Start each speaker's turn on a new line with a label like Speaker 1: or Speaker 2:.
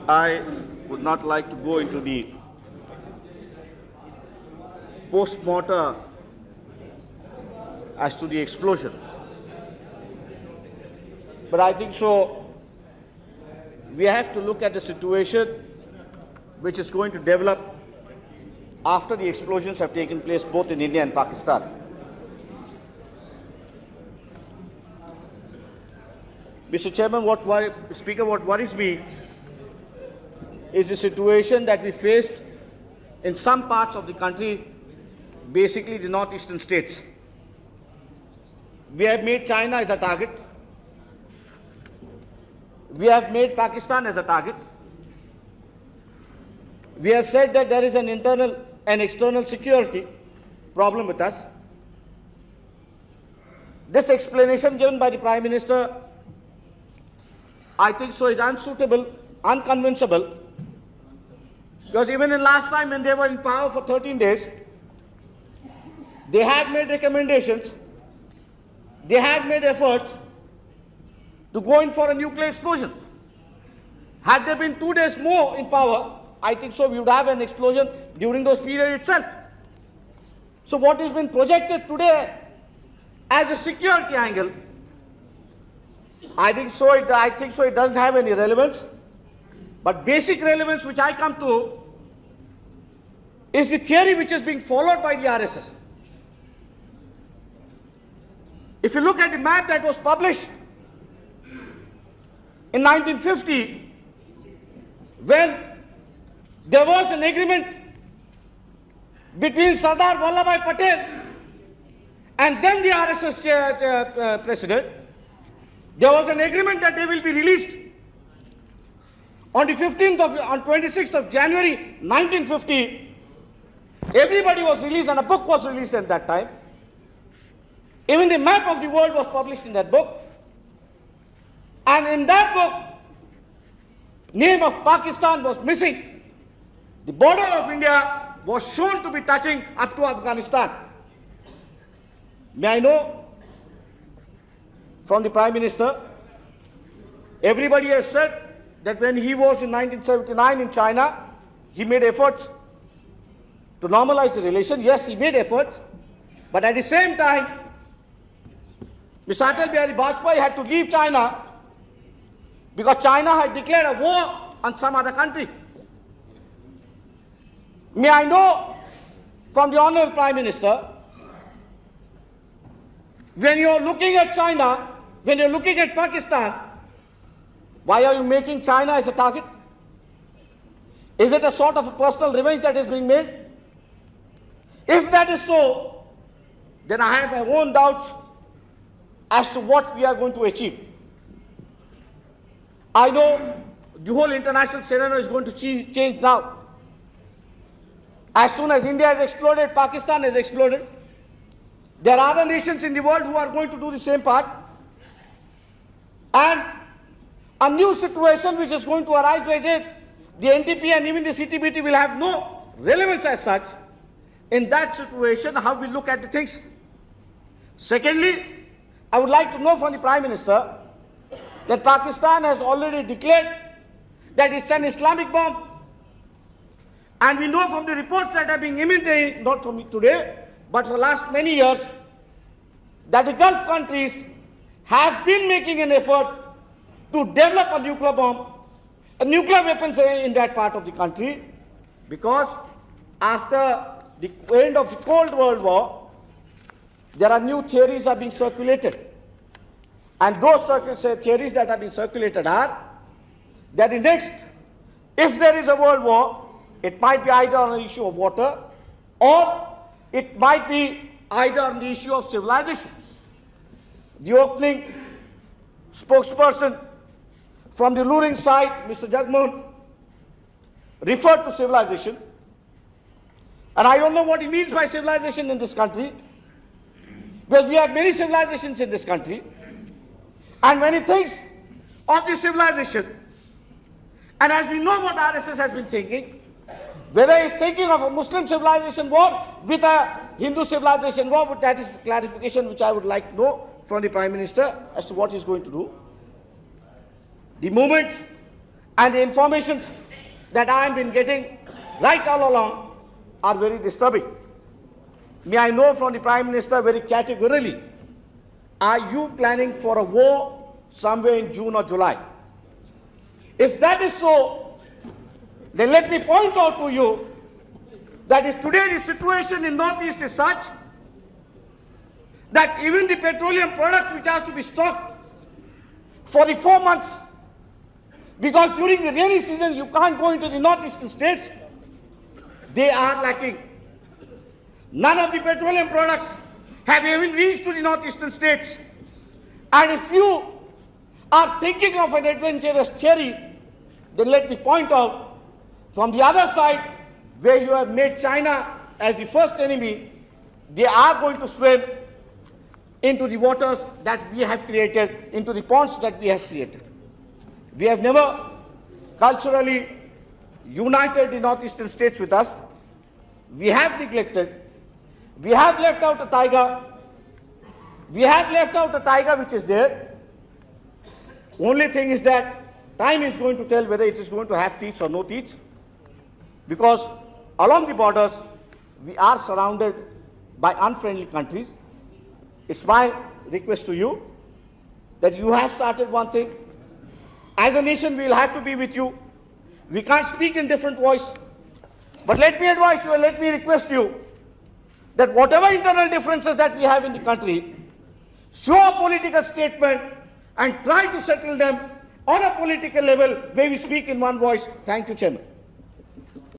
Speaker 1: I would not like to go into the post-mortem as to the explosion. But I think so, we have to look at the situation which is going to develop after the explosions have taken place both in India and Pakistan. Mr. Chairman, what worries me is the situation that we faced in some parts of the country, basically the northeastern states. We have made China as a target. We have made Pakistan as a target. We have said that there is an internal and external security problem with us. This explanation given by the Prime Minister, I think so, is unsuitable, unconvincible, because even in last time when they were in power for 13 days, they had made recommendations, they had made efforts to go in for a nuclear explosion. Had they been 2 days more in power, I think so we would have an explosion during those periods itself. So what has been projected today as a security angle, I think so it doesn't have any relevance. But basic relevance which I come to is the theory which is being followed by the RSS. If you look at the map that was published in 1950, when there was an agreement between Sardar Vallabhbhai Patel and then the RSS president, there was an agreement that they will be released on the 26th of January 1950. Everybody was released and a book was released at that time. Even the map of the world was published in that book. And in that book, name of Pakistan was missing. The border of India was shown to be touching up to Afghanistan. May I know from the Prime Minister, everybody has said that when he was in 1979 in China, he made efforts to normalize the relation. Yes, he made efforts, but at the same time, Mr. Atal Bihari Vajpayee had to leave China because China had declared a war on some other country. May I know from the Honorable Prime Minister, when you are looking at China, when you are looking at Pakistan, why are you making China as a target? Is it a sort of a personal revenge that is being made? If that is so, then I have my own doubts as to what we are going to achieve. I know the whole international scenario is going to change now. As soon as India has exploded, Pakistan has exploded. There are other nations in the world who are going to do the same part. And a new situation which is going to arise by it, the NDP and even the CTBT will have no relevance as such. In that situation, how we look at the things. Secondly, I would like to know from the Prime Minister that Pakistan has already declared that it's an Islamic bomb. And we know from the reports that are being emanating, not from today, but for the last many years, that the Gulf countries have been making an effort to develop a nuclear bomb, a nuclear weapons in that part of the country, because after the end of the Cold World War, there are new theories are being circulated. And those theories that have been circulated are that the next, if there is a world war, it might be either on the issue of water or it might be either on the issue of civilization. The opening spokesperson from the ruling side, Mr. Jagmohan, referred to civilization. And I don't know what he means by civilization in this country, because we have many civilizations in this country. And when he thinks of the civilization, and as we know what RSS has been thinking, whether he's thinking of a Muslim civilization war with a Hindu civilization war, that is clarification which I would like to know from the Prime Minister as to what he's going to do. The moment And the informations that I have been getting right all along are very disturbing. May I know from the Prime Minister very categorically, are you planning for a war somewhere in June or July? If that is so, then let me point out to you that today the situation in Northeast is such that even the petroleum products which has to be stocked for the 4 months, because during the rainy seasons you can't go into the northeastern states, they are lacking. None of the petroleum products have even reached to the northeastern states. And if you are thinking of an adventurous theory, then let me point out from the other side, where you have made China as the first enemy, they are going to swim into the waters that we have created, into the ponds that we have created. We have never culturally united the northeastern states with us. We have neglected. We have left out a tiger. We have left out a tiger which is there. Only thing is that time is going to tell whether it is going to have teeth or no teeth. Because along the borders, we are surrounded by unfriendly countries. It's my request to you that you have started one thing. As a nation, we will have to be with you. We can't speak in different voice. But let me advise you and let me request you that whatever internal differences that we have in the country, show a political statement and try to settle them on a political level where we speak in one voice. Thank you, Chairman.